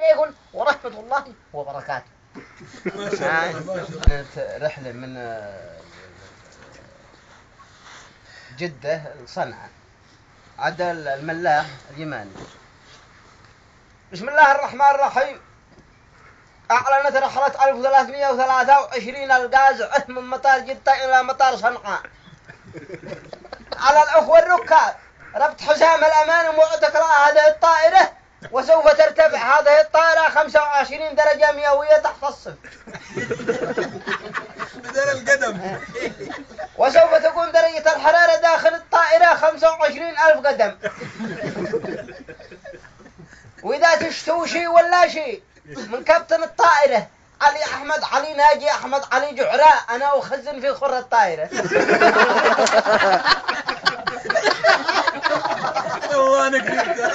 عليكم ورحمة الله وبركاته. كانت رحلة من جدة لصنعاء، عدا الملاح اليماني. بسم الله الرحمن الرحيم. أعلنت رحلة 1323 القازعة من مطار جدة إلى مطار صنعاء على الأخوة الركاب ربط حزام الأمان ومعتقل هذه الطائرة، وسوف ترتفع هذه الطائرة 25 درجة مئوية تحت الصفر بدل القدم. وسوف تكون درجة الحرارة داخل الطائرة 25,000 قدم. وإذا تشتوا شيء ولا شيء من كابتن الطائرة علي أحمد علي ناجي أحمد علي جعراء، أنا أخزن في خر الطائرة. والله أنا كنت